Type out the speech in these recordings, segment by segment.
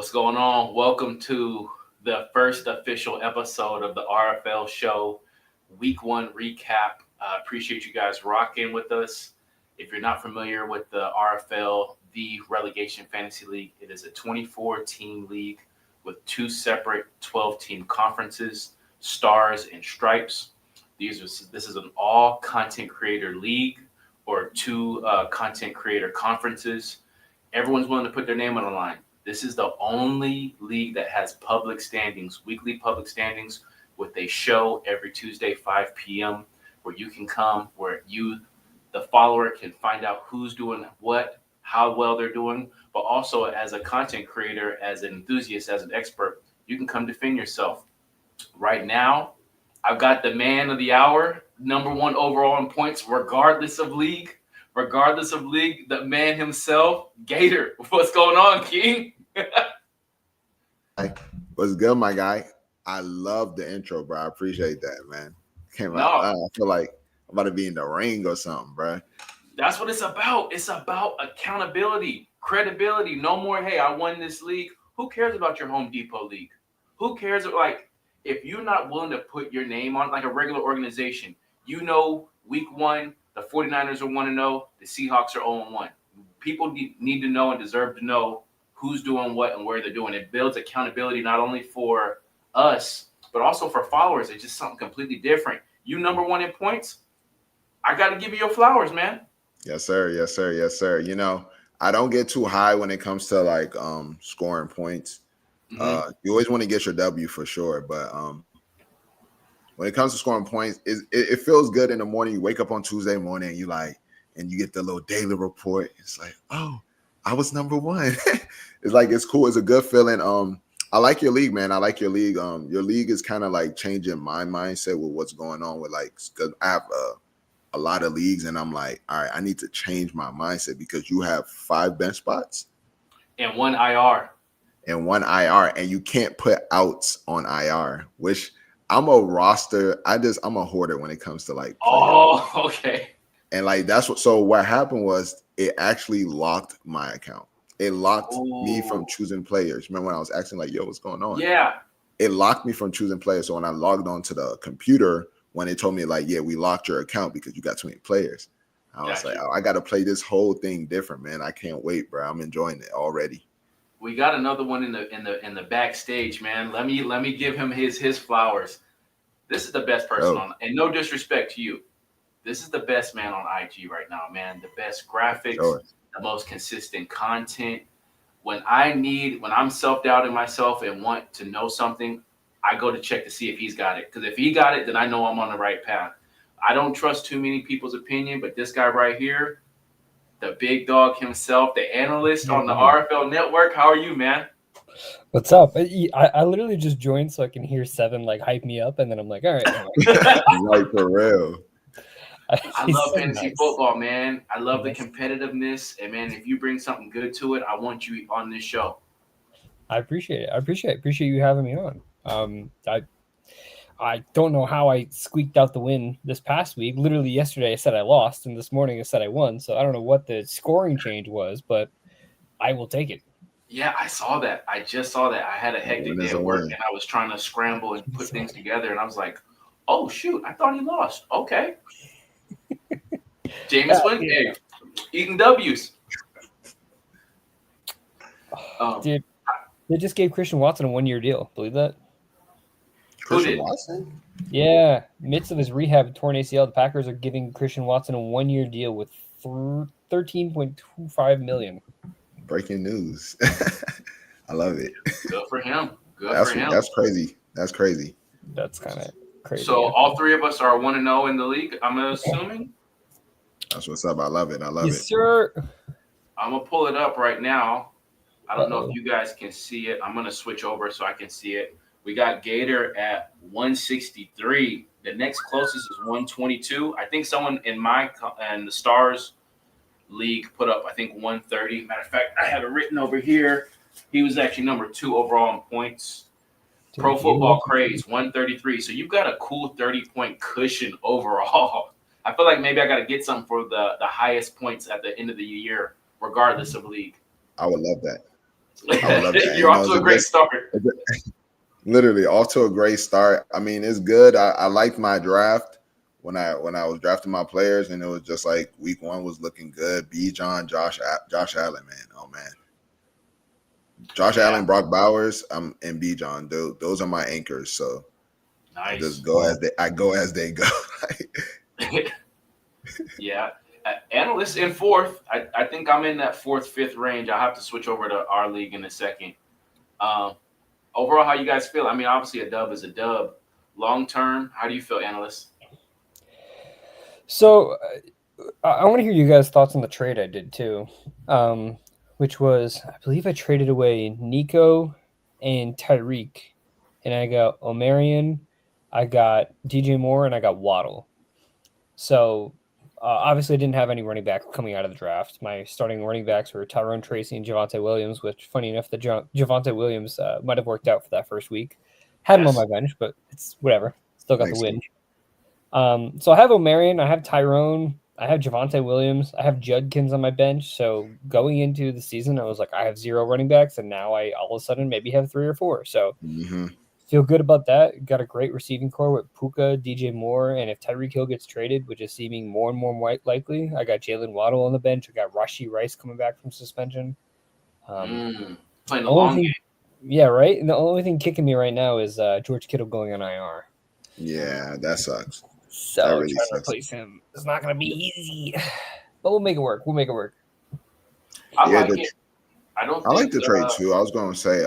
What's going on? Welcome to the first official episode of the RFL Show Week 1 recap. Appreciate you guys rocking with us. If you're not familiar with the RFL, the Relegation Fantasy League, it is a 24-team league with two separate 12-team conferences, Stars and Stripes. This is an all content creator league or two content creator conferences. Everyone's willing to put their name on the line. This is the only league that has public standings, weekly public standings, with a show every Tuesday, 5 p.m., where you can come, where you, the follower, can find out who's doing what, how well they're doing, but also as a content creator, as an enthusiast, as an expert, you can come defend yourself. Right now, I've got the man of the hour, number one overall in points, regardless of league, the man himself, Gator. What's going on, King? What's good, my guy? I love the intro, bro. I appreciate that, man. I feel like I'm about to be in the ring or something, bro. That's what it's about. It's about accountability, credibility. No more, hey, I won this league. Who cares about your Home Depot league? Who cares? Like, if you're not willing to put your name on, like a regular organization, you know, week 1, the 49ers are 1-0, the Seahawks are 0-1. People need to know and deserve to know who's doing what and where they're doing. It builds accountability not only for us, but also for followers. It's just something completely different. You number one in points, I got to give you your flowers, man. Yes, sir. Yes, sir. Yes, sir. You know, I don't get too high when it comes to like scoring points. You always want to get your W for sure, but when it comes to scoring points, it feels good in the morning. You wake up on Tuesday morning and you get the little daily report. It's like, oh, I was number one. It's cool. It's a good feeling. I like your league, man. I like your league. Your league is kind of like changing my mindset with what's going on with because I have a lot of leagues and I'm like, all right, I need to change my mindset because you have 5 bench spots and 1 IR. And you can't put outs on IR, which I'm a roster. I'm a hoarder when it comes to like. Oh, okay. And like so what happened was it actually locked my account. It locked me from choosing players. Remember when I was asking like, yo, what's going on? Yeah. It locked me from choosing players. So when I logged on to the computer, when they told me like, yeah, we locked your account because you got too many players. I was like, oh, I got to play this whole thing different, man. I can't wait, bro. I'm enjoying it already. We got another one in the backstage, man. Let me give him his flowers. This is the best person on, and no disrespect to you. This is the best man on IG right now, man. The best graphics, the most consistent content. When I'm self-doubting myself and want to know something, I go to check to see if he's got it. Because if he got it, then I know I'm on the right path. I don't trust too many people's opinion, but this guy right here, the big dog himself, the analyst on the RFL network. How are you, man? What's up? I literally just joined so I can hear Seven like hype me up, and then I'm like, all right. Like for real. I love fantasy football, man. I love the competitiveness, and man, if you bring something good to it, I want you on this show. I appreciate it. I appreciate you having me on. I don't know how I squeaked out the win this past week. Literally yesterday I said I lost, and this morning I said I won. So I don't know what the scoring change was, but I will take it. Yeah, I saw that. I just saw that. I had a hectic day at work, and I was trying to scramble and put things together, and I was like, oh, shoot, I thought he lost. Okay. James Wynn, eating W's. Dude, they just gave Christian Watson a 1-year deal. Believe that? Christian Watson? Yeah. Midst of his rehab torn ACL, the Packers are giving Christian Watson a 1-year deal with $13.25 million. Breaking news. I love it. Good for him. That's crazy. That's crazy. That's kind of crazy. So all 3 of us are 1-0 in the league, I'm assuming? That's what's up. I love it. Yes, sir. I'm going to pull it up right now. I don't know if you guys can see it. I'm going to switch over so I can see it. We got Gator at 163. The next closest is 122. I think someone in the Stars League put up, I think, 130. Matter of fact, I have it written over here. He was actually number 2 overall in points. Pro Football Craze, 133. So you've got a cool 30-point cushion overall. I feel like maybe I got to get something for the highest points at the end of the year, regardless of league. I would love that. I would love that. You're off to a great start. Literally off to a great start. I mean, it's good. I liked my draft when I was drafting my players, and it was just like week 1 was looking good. Bijan, Josh Allen, man. Oh man. Josh Allen, Brock Bowers, and Bijan. Those are my anchors. So nice. I just go as they go. Yeah. Analysts in 4th. I think I'm in that 4th, 5th range. I'll have to switch over to our league in a second. Overall, how you guys feel? I mean, obviously a dub is a dub. Long term, how do you feel, analysts? So I want to hear you guys' thoughts on the trade I did too, which was, I believe I traded away Nico and Tyreek, and I got Omarion, I got DJ Moore, and I got Waddle. So obviously I didn't have any running back coming out of the draft. My starting running backs were Tyrone Tracy and Javonte Williams, which, funny enough, the Javonte Williams might have worked out for that first week. Had him on my bench, but it's whatever. Still got the win. So I have Omarion, I have Tyrone, I have Javonte Williams, I have Judkins on my bench. So going into the season, I was like, I have 0 running backs, and now I all of a sudden maybe have 3 or 4. So feel good about that. Got a great receiving core with Puka, DJ Moore, and if Tyreek Hill gets traded, which is seeming more and more likely, I got Jalen Waddle on the bench. I got Rashee Rice coming back from suspension. Playing the long game. Yeah, right? And the only thing kicking me right now is George Kittle going on IR. Yeah, that sucks. So that really trying to replace him is not going to be easy. But we'll make it work. I like it. I like the trade too. I was going to say,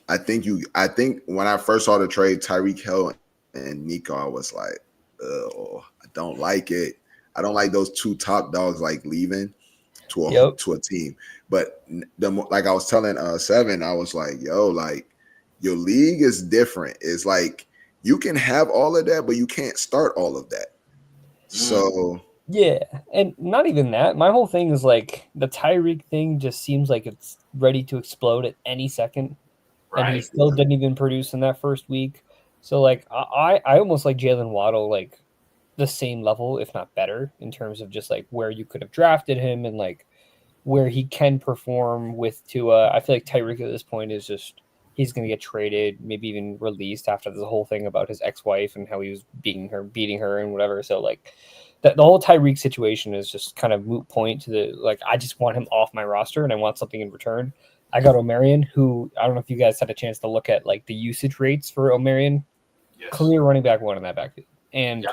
I think when I first saw the trade, Tyreek Hill and Nico, I was like, oh, I don't like it. I don't like those 2 top dogs like leaving to a team. But like I was telling Seven, I was like, yo, like your league is different. It's like you can have all of that, but you can't start all of that. So yeah, and not even that. My whole thing is like the Tyreek thing just seems like it's ready to explode at any second. Right. And he still didn't even produce in that first week. So, like, I almost like Jalen Waddle, like, the same level, if not better, in terms of just, like, where you could have drafted him and, like, where he can perform with Tua. I feel like Tyreek at this point is just, he's going to get traded, maybe even released after the whole thing about his ex-wife and how he was beating her and whatever. So, like, the whole Tyreek situation is just kind of moot point to the, like, I just want him off my roster and I want something in return. I got Omarion, who I don't know if you guys had a chance to look at like the usage rates for Omarion. Yes. Clear running back 1 in that backfield. And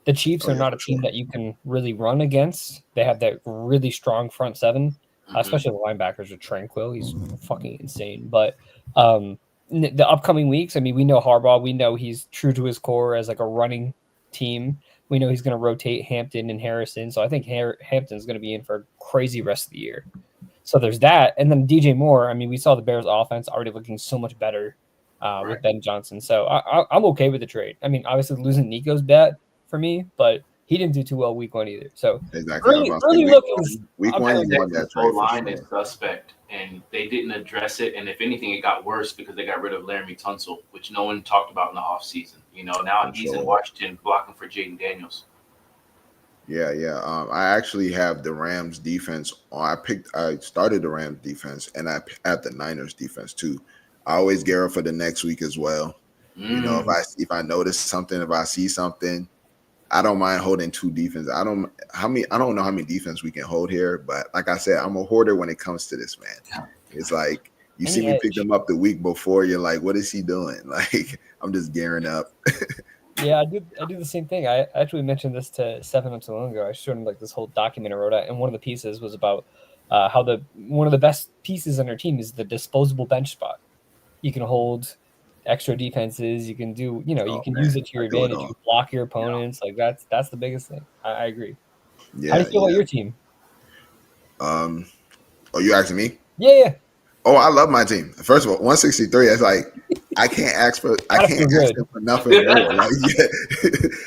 the Chiefs are not a team that you can really run against. They have that really strong front 7, especially the linebackers with Tranquil. He's fucking insane. But the upcoming weeks, I mean, we know Harbaugh. We know he's true to his core as like a running team. We know he's going to rotate Hampton and Harrison. So I think Hampton's going to be in for a crazy rest of the year. So there's that. And then DJ Moore, I mean, we saw the Bears offense already looking so much better with Ben Johnson. So I'm okay with the trade. I mean, obviously losing Nico's bad for me, but he didn't do too well week 1 either. So exactly. Week 1 you won that trade. The line is suspect, and they didn't address it. And if anything, it got worse because they got rid of Laramie Tunsil, which no one talked about in the offseason. You know, now he's in Washington blocking for Jaden Daniels. Yeah. I actually have the Rams defense. I started the Rams defense, and I had the Niners defense too. I always gear up for the next week as well. You know, if I notice something, if I see something, I don't mind holding 2 defense. I don't know how many defense we can hold here, but like I said, I'm a hoarder when it comes to this, man. It's like you see me pick them up the week before, you're like, what is he doing? Like I'm just gearing up. Yeah, I do the same thing. I actually mentioned this to Seven not so long ago. I showed him like this whole document I wrote out, and one of the pieces was about how one of the best pieces on our team is the disposable bench spot. You can hold extra defenses. You can do, you can use it to your advantage. You block your opponents. Like that's the biggest thing. I agree. Yeah. How do you feel about your team? Are you asking me? Yeah. Oh, I love my team. First of all, 163. It's like I can't ask for nothing more.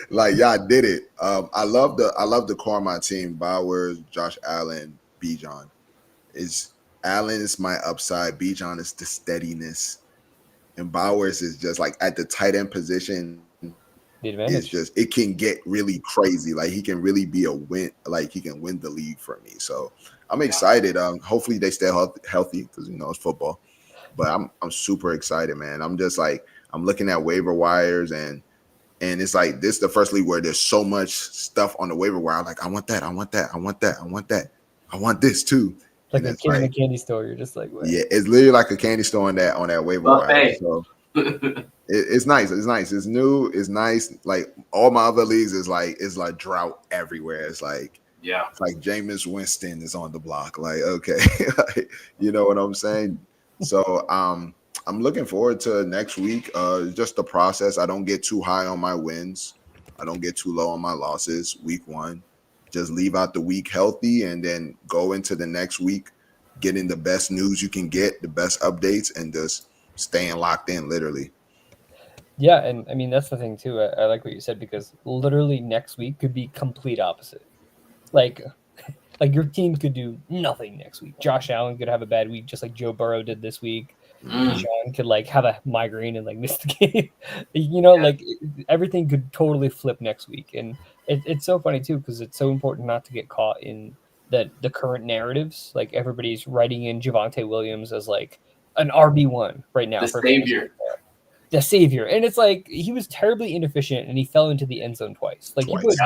Like y'all did it. I love the core of my team. Bowers, Josh Allen, Bijan. Allen is my upside. Bijan is the steadiness, and Bowers is just like at the tight end position. The It's advantage. just it can get really crazy. Like he can really be a win. Like he can win the league for me. So I'm excited. Hopefully they stay healthy because it's football. But I'm super excited, man. I'm just like I'm looking at waiver wires and it's like this is the first league where there's so much stuff on the waiver wire. I'm like I want that. I want that. I want that. I want that. I want this too. Like And a it's kid in a candy store. You're just like, what? yeah, it's literally like a candy store on that waiver wire. Buffet. So it's nice. It's nice. It's new. It's nice. Like all my other leagues is like drought everywhere. It's like Jameis Winston is on the block. Like okay, like, you know what I'm saying. So I'm looking forward to next week. Just the process. I don't get too high on my wins. I don't get too low on my losses. Week 1, just leave out the week healthy, and then go into the next week getting the best news you can get, the best updates, and just staying locked in. Literally. Yeah, and I mean that's the thing too. I like what you said because literally next week could be complete opposite. Like your team could do nothing next week. Josh Allen could have a bad week, just like Joe Burrow did this week. Deshaun could like have a migraine and like miss the game. Like everything could totally flip next week, and it's so funny too because it's so important not to get caught in the current narratives. Like everybody's writing in Javonte Williams as like an RB1 right now, The savior. The savior, and it's like he was terribly inefficient and he fell into the end zone twice. Like you put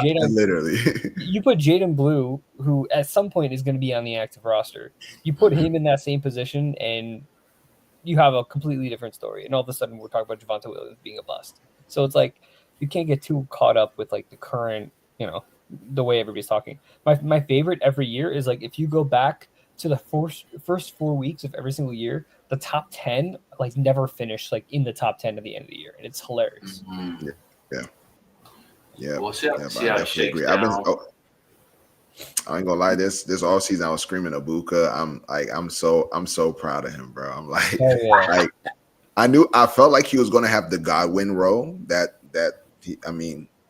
Jaden Blue, who at some point is going to be on the active roster. You put him in that same position, and you have a completely different story. And all of a sudden, we're talking about Javonte Williams being a bust. So it's like you can't get too caught up with like the current, the way everybody's talking. My favorite every year is like if you go back to the first 4 weeks of every single year, the top 10 like never finish like in the top 10 at the end of the year, and it's hilarious. Yeah. We'll see how it shakes I down. ain't gonna lie. This all season I was screaming Ibuka. I'm so proud of him, bro. I'm like, like I felt like he was gonna have the Godwin role.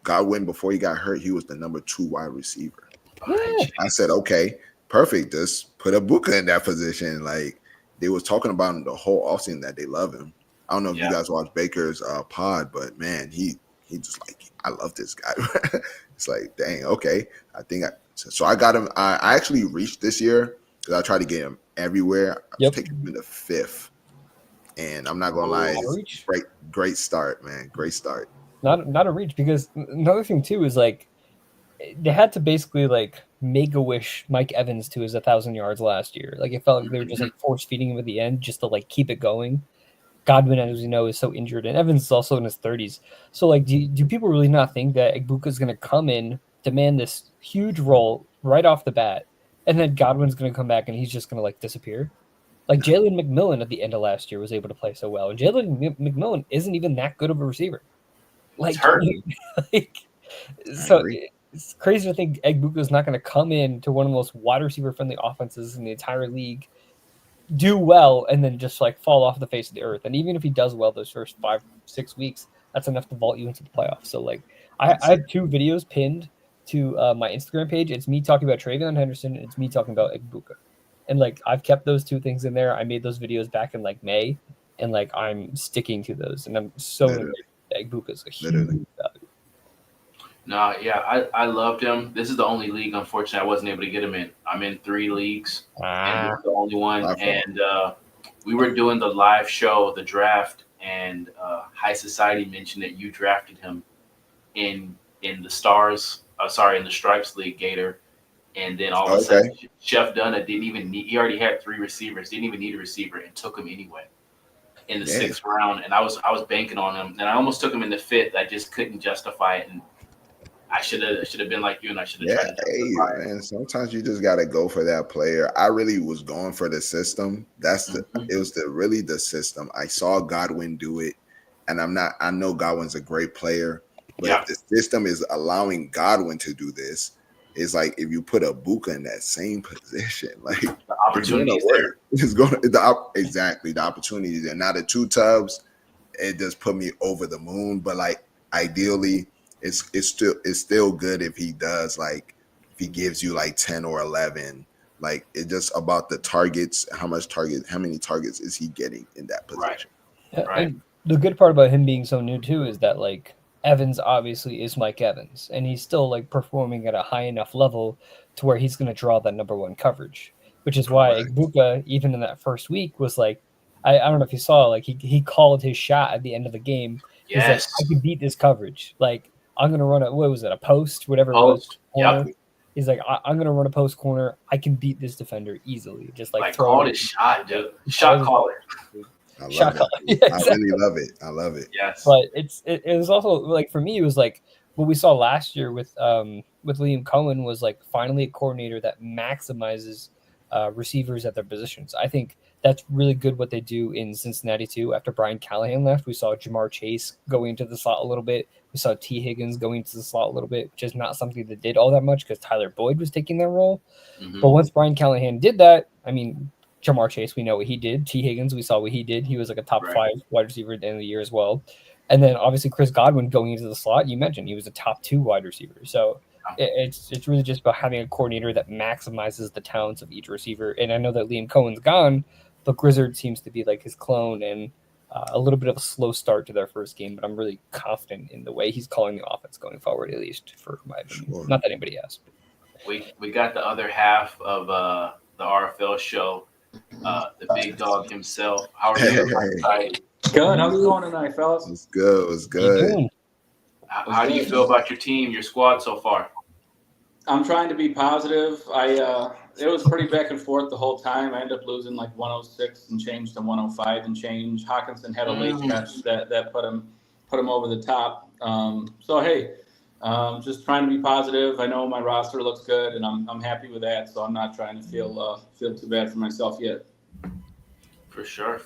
Godwin before he got hurt, he was the number 2 wide receiver. I said, okay, perfect. Just put Ibuka in that position. Like they was talking about him the whole offseason that they love him. I don't know if you guys watch Baker's pod, but man, he just like I love this guy. It's like, dang, okay. So I got him. I actually reached this year because I tried to get him everywhere. I was taking him in the 5th, and I'm not gonna lie, it's great start, man. Great start. Not a reach because another thing too is like they had to basically like make a wish Mike Evans to his 1,000 yards last year. Like it felt like they were just like force feeding him at the end just to like keep it going. Godwin, as we know, is so injured, and Evans is also in his 30s. So, like, do people really not think that Ibuka is going to come in, demand this huge role right off the bat, and then Godwin's going to come back and he's just going to like disappear? Like Jalen McMillan at the end of last year was able to play so well, and Jalen McMillan isn't even that good of a receiver. Like, it's crazy to think Ibuka is not going to come in to one of the most wide receiver friendly offenses in the entire league, do well, and then just like fall off the face of the earth. And even if he does well those first 5-6 weeks, that's enough to vault you into the playoffs. So like I have 2 videos pinned to my Instagram page. It's me talking about Travion Henderson, and it's me talking about Ibuka. And like I've kept those 2 things in there. I made those videos back in like May, and like I'm sticking to those. And I'm so Ibuka is a huge value. No, yeah, I loved him. This is the only league, unfortunately, I wasn't able to get him in. I'm in 3 leagues, and this is the only one. And we were doing the live show, the draft, and High Society mentioned that you drafted him in the in the Stripes League, Gator. And then all of a sudden, Chef Dunna didn't even need. He already had 3 receivers, didn't even need a receiver, and took him anyway in the 6th round. And I was banking on him, and I almost took him in the 5th. I just couldn't justify it, and I should have been like you, and I should have tried to justify it. Man, sometimes you just gotta go for that player. I really was going for the system. It was really the system. I saw Godwin do it, and I know Godwin's a great player, but if the system is allowing Godwin to do this, it's like if you put Ibuka in that same position, like the opportunity is there. It's going exactly the opportunity there. Now the 2 tubs, it just put me over the moon. But like ideally, it's still good if he does, like if he gives you like 10 or 11. Like it's just about the targets. How many targets is he getting in that position? Right. And the good part about him being so new too is that like Evans obviously is Mike Evans, and he's still like performing at a high enough level to where he's going to draw that number one coverage, which is why Igbuka, even in that first week, was like, I don't know if you saw, like he called his shot at the end of the game. He's like, I can beat this coverage. Like, I'm going to run a post, whatever it was, corner. Yep. He's like, I'm going to run a post corner. I can beat this defender easily. Just like call his shot, dude. Shot caller. I love it. Yeah, exactly. I really love it. I love it. Yes. But it was also like, for me, it was like what we saw last year with Liam Cohen was like finally a coordinator that maximizes receivers at their positions. I think that's really good what they do in Cincinnati too. After Brian Callahan left, we saw Jamar Chase going into the slot a little bit. We saw T. Higgins going into the slot a little bit, which is not something that did all that much because Tyler Boyd was taking that role. Mm-hmm. But once Brian Callahan did that, I mean, Jamar Chase, we know what he did. T. Higgins, we saw what he did. He was like a top 5 wide receiver at the end of the year as well. And then obviously Chris Godwin going into the slot, you mentioned he was a top 2 wide receiver. So it's really just about having a coordinator that maximizes the talents of each receiver. And I know that Liam Cohen's gone, but Grizzard seems to be like his clone and a little bit of a slow start to their first game. But I'm really confident in the way he's calling the offense going forward, at least for my opinion. Sure. Not that anybody asked. We got the other half of the RFL show. The big dog himself. How are you? Good. How's it going tonight, fellas? It's good. It's good. How do you feel about your team, your squad so far? I'm trying to be positive. It was pretty back and forth the whole time. I ended up losing like 106 and change to 105 and change. Hawkinson had a late catch that put him over the top. So hey, just trying to be positive. I know my roster looks good, and I'm happy with that. So I'm not trying to feel too bad for myself yet. For sure.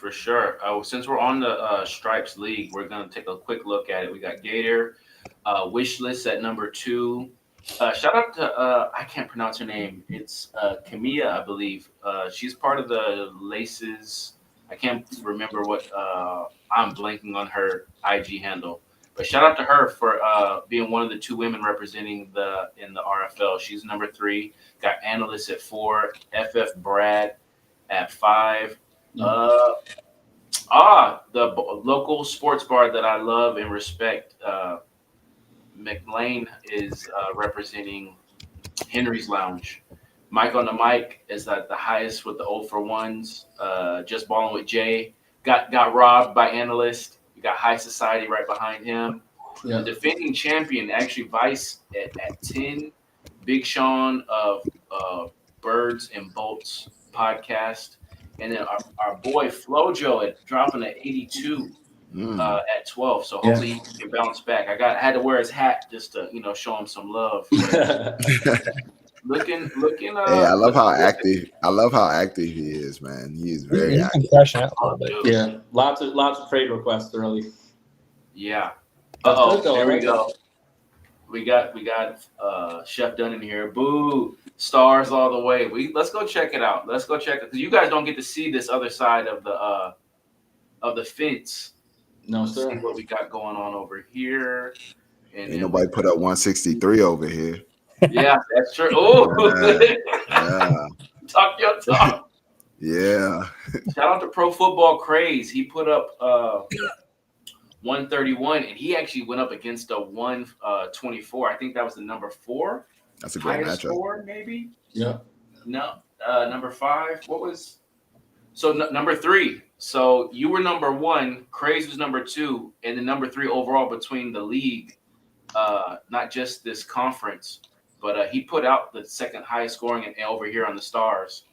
Since we're on the Stripes League, we're gonna take a quick look at it. We got Gator, Wishlist at number 2. Shout out to I can't pronounce her name. It's Camilla, I believe. She's part of the Laces. I can't remember what. I'm blanking on her IG handle. But shout out to her for being one of the 2 women representing in the RFL. She's number 3. Got Analyst at 4. FF Brad at 5. The local sports bar that I love and respect. McLean is representing Henry's Lounge. Mike on the mic is at the highest with the 0 for 1s. Just balling with Jay. Got robbed by Analyst. We got High Society right behind him. Yeah. The defending champion, actually Vice at 10. Big Sean of Birds and Bolts podcast. And then our boy Flojo dropping at 82 at 12. So hopefully he can bounce back. I had to wear his hat just to show him some love. looking. Hey, I love how active. I love how active he is, man. He is very active. Yeah, lots of trade requests early. Yeah. Here we go. We got Chef Dunn in here. Boo. Stars all the way. Let's go check it out. Let's go check it because you guys don't get to see this other side of the fence. No, sir. See what we got going on over here. And ain't nobody put up 163 over here. Yeah, that's true. Oh, yeah. Talk your talk. Yeah. Shout out to Pro Football Craze. He put up 131, and he actually went up against a 124. I think that was the number 4. That's a great matchup. Score, maybe? Yeah. No. Number 5. What was? So number 3. So you were number 1. Craze was number 2, and then number 3 overall between the league, not just this conference. But he put out the second highest scoring and over here on the Stars.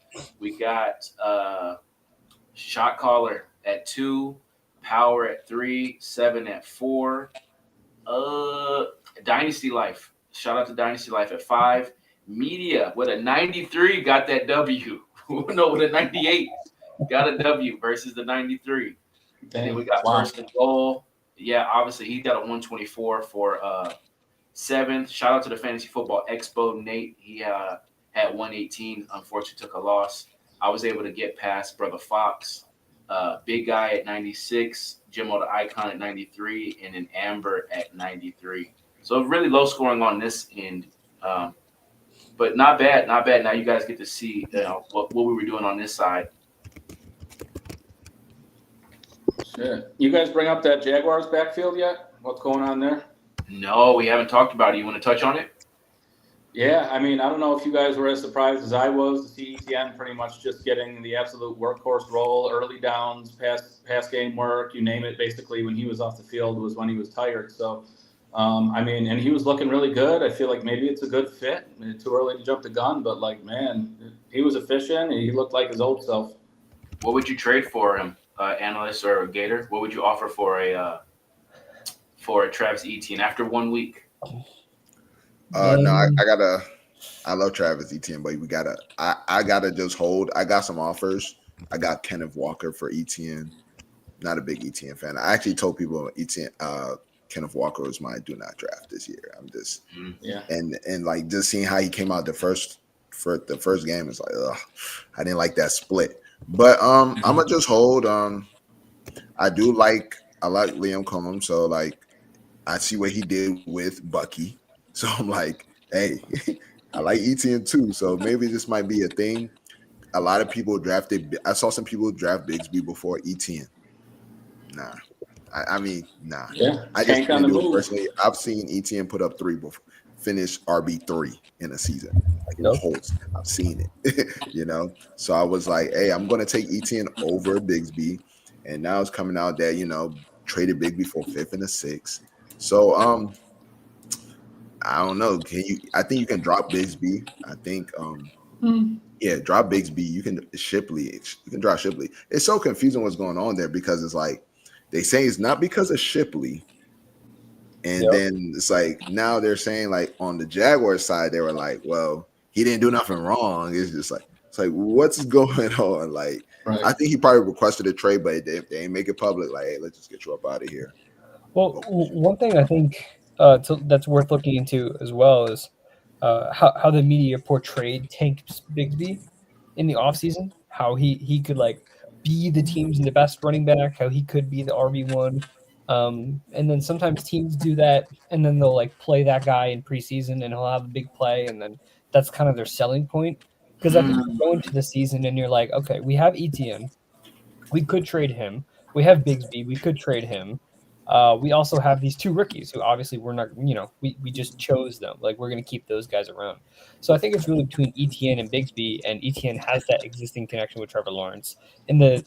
We got Shot Caller at 2, Power at 3, 7 at 4. Dynasty Life. Shout out to Dynasty Life at 5. Media with a 93 got that W. No, with a 98 got a W versus the 93. And then we got First and Goal. Yeah, obviously he got a 124 for 7th. Shout out to the Fantasy Football Expo. Nate, he had 118. Unfortunately, took a loss. I was able to get past Brother Fox. Big Guy at 96. Jimmo the Icon at 93. And then Amber at 93. So really low scoring on this end. But not bad. Now you guys get to see what we were doing on this side. Sure. You guys bring up that Jaguars backfield yet? What's going on there? No, we haven't talked about it. You want to touch on it? Yeah, I mean, I don't know if you guys were as surprised as I was to see ETN pretty much just getting the absolute workhorse role, early downs, pass game work, you name it. Basically, when he was off the field was when he was tired. So, I mean, and he was looking really good. I feel like maybe it's a good fit. It's too early to jump the gun, but like, man, he was efficient. And he looked like his old self. What would you trade for him, Analyst or Gator? What would you offer for a Travis Etienne after 1 week? No, I love Travis Etienne, but I gotta just hold. I got some offers. I got Kenneth Walker for Etienne. Not a big Etienne fan. I actually told people Kenneth Walker was my do not draft this year. I'm just and like just seeing how he came out the first game is like, ugh, I didn't like that split. But I'm gonna just hold. I like Liam Coleman, so like I see what he did with Bucky. So I'm like, hey, I like Etienne too. So maybe this might be a thing. A lot of people I saw some people draft Bigsby before Etienne. Nah. I mean, nah. Yeah, I just didn't do it personally. I've seen Etienne put up 3 before, finish RB3 in a season. Like I've seen it, So I was like, hey, I'm going to take Etienne over Bigsby. And now it's coming out that, traded Bigsby for 5th and a 6th. So, I don't know. I think you can drop Bigsby. I think, drop Bigsby. You can drop Shipley. It's so confusing what's going on there because it's like they say it's not because of Shipley, and then it's like now they're saying like on the Jaguars side they were like, well, he didn't do nothing wrong. It's just like what's going on? Like I think he probably requested a trade, but they ain't make it public. Like, hey, let's just get you up out of here. Well, one thing I think that's worth looking into as well is how the media portrayed Tank Bigsby in the offseason, how he could like be the team's the best running back, how he could be the RB1. And then sometimes teams do that and then they'll like play that guy in preseason and he'll have a big play and then that's kind of their selling point. Because I think you go into the season and you're like, okay, we have Etienne, we could trade him. We have Bigsby, we could trade him. We also have these 2 rookies who obviously we're not, we just chose them. Like we're going to keep those guys around. So I think it's really between Etienne and Bigsby, and Etienne has that existing connection with Trevor Lawrence. In the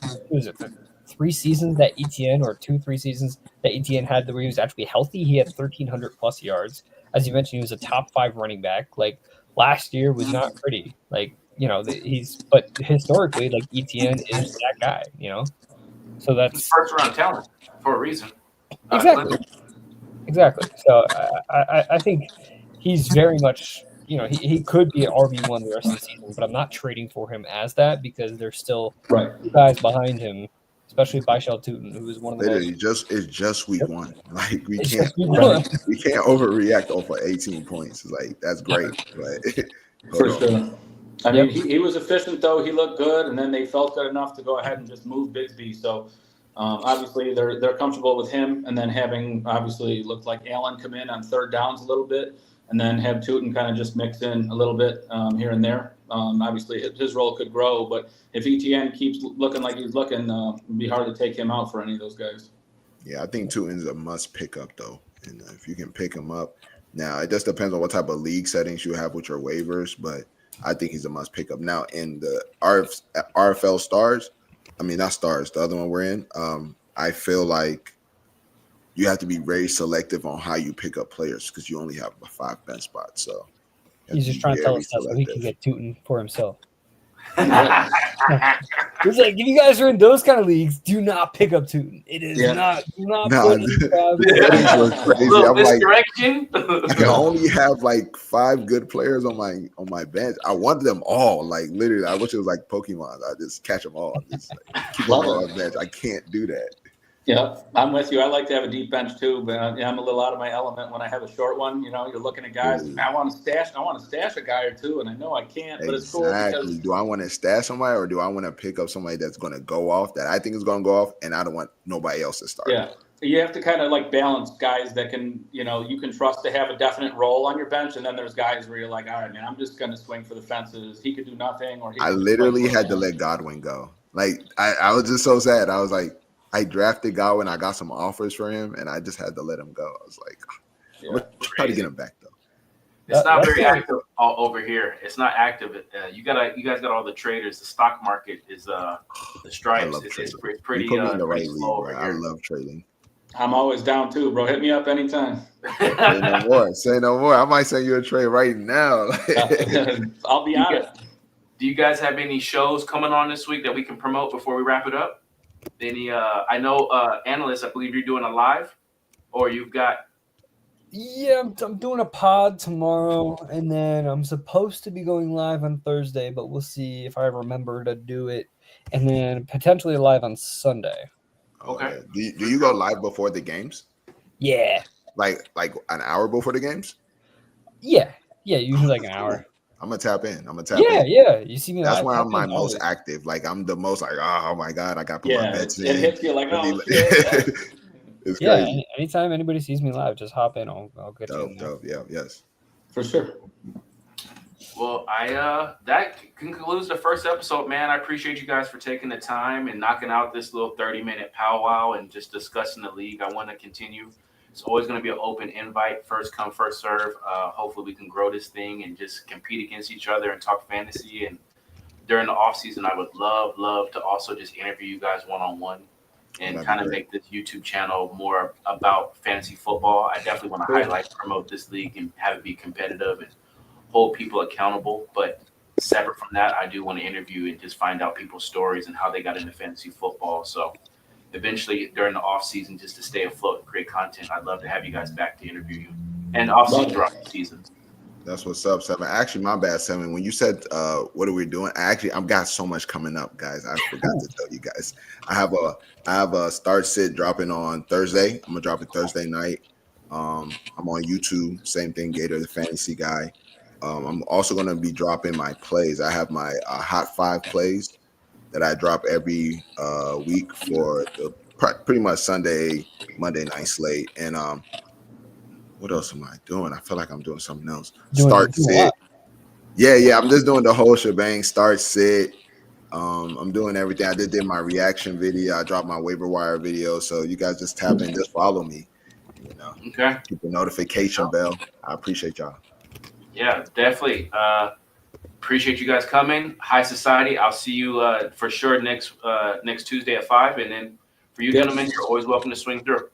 3 seasons that Etienne, or 2-3 seasons that Etienne had where he was actually healthy, he had 1,300 plus yards. As you mentioned, he was a top 5 running back. Like last year was not pretty. Like, but historically, like Etienne is that guy, So that's first round talent for a reason. Exactly. So I think he's very much, he could be an RB1 the rest of the season, but I'm not trading for him as that because there's still 2 guys behind him, especially Byshell Tootin, who is one of the it's just week 1. Like we can't overreact off of 18 points. It's like that's great, but for sure. I mean, he was efficient though. He looked good, and then they felt good enough to go ahead and just move Bigsby. So. Obviously, they're comfortable with him, and then having obviously looked like Allen come in on 3rd downs a little bit, and then have Tootin kind of just mix in a little bit here and there. Obviously, his role could grow, but if Etienne keeps looking like he's looking, it'd be hard to take him out for any of those guys. Yeah, I think Tootin's a must pick up though, and if you can pick him up, now it just depends on what type of league settings you have with your waivers, but I think he's a must pick up. Now in the RFL Stars. I mean, not Stars, the other one we're in. I feel like you have to be very selective on how you pick up players because you only have 5 bench spots. So he's just trying to tell us that so he can get Tootin for himself. It's like if you guys are in those kind of leagues, do not pick up Tootin. It is not. Do not put crazy. I'm misdirection. I can only have like 5 good players on my bench. I want them all. Like literally, I wish it was like Pokemon. I just catch them all. Just keep them all on my bench. I can't do that. Yeah, I'm with you. I like to have a deep bench too, but I'm a little out of my element when I have a short one. You're looking at guys. I want to stash a guy or 2, and I know I can't. But it's cool because do I want to stash somebody or do I want to pick up somebody that's going to go off that I think is going to go off, and I don't want nobody else to start? Yeah, you have to kind of like balance guys that can, you can trust to have a definite role on your bench, and then there's guys where you're like, all right, man, I'm just going to swing for the fences. He could do nothing, or I literally had to let Godwin go. Like I was just so sad. I was like. I drafted Godwin. I got some offers for him, and I just had to let him go. I was like, I'm gonna try to get him back though. It's not That's very right. active all over here. It's not active. You guys got all the traders. The stock market is the stripes. love It's trading. pretty You put me in the pretty right slow league, over bro. I here. love trading. I'm always down too, bro. Hit me up anytime. Say no more. Say no more. I might send you a trade right now. I'll be on it. Do you guys have any shows coming on this week that we can promote before we wrap it up? Any? I know analysts. I believe you're doing a live, or you've got. Yeah, I'm doing a pod tomorrow, and then I'm supposed to be going live on Thursday, but we'll see if I remember to do it, and then potentially live on Sunday. Okay. Yeah. Do you go live before the games? Yeah, Like an hour before the games? yeah, usually like an hour. I'm gonna tap in. Yeah. You see me That's live. where tap I'm my in most always. active. Like I'm the most like, oh my god, I got to put my Yeah, bets it in. hits you like, oh Really- shit. It's Yeah, crazy. anytime anybody sees me live, just hop in. I'll get you in there. Dope. Yeah, yes. For sure. Well, that concludes the first episode, man. I appreciate you guys for taking the time and knocking out this little 30-minute powwow and just discussing the league. I want to continue. It's always going to be an open invite, first come, first serve. Hopefully we can grow this thing and just compete against each other and talk fantasy. And during the off season, I would love to also just interview you guys one-on-one and That'd be kind of great. make this YouTube channel more about fantasy football. I definitely want to highlight, promote this league and have it be competitive and hold people accountable. But separate from that, I do want to interview and just find out people's stories and how they got into fantasy football. So eventually during the off season, just to stay afloat and create content, I'd love to have you guys back to interview you. And off season throughout the season. That's what's up, Seven. Actually, my bad, Seven. When you said what are we doing? I've got so much coming up, guys. I forgot to tell you guys. I have a start sit dropping on Thursday. I'm gonna drop it Thursday night. I'm on YouTube. Same thing, Gator the Fantasy Guy. I'm also gonna be dropping my plays. I have my hot 5 plays that I drop every week for the pretty much Sunday, Monday night slate. And what else am I doing? I feel like I'm doing something else. Start sit. Yeah. I'm just doing the whole shebang. Start sit. I'm doing everything. I did my reaction video. I dropped my waiver wire video. So you guys just tap in, just follow me. You know, Okay. keep the notification bell. I appreciate y'all. Yeah, definitely. Appreciate you guys coming. High Society. I'll see you for sure next Tuesday at 5. And then for you gentlemen, you're always welcome to swing through.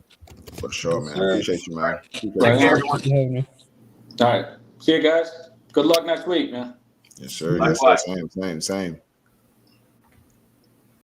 For sure, man. I appreciate you, man. Take care, everyone. Having me. All right. See you guys. Good luck next week, man. Yes, sir. Likewise. Yes, sir. Same.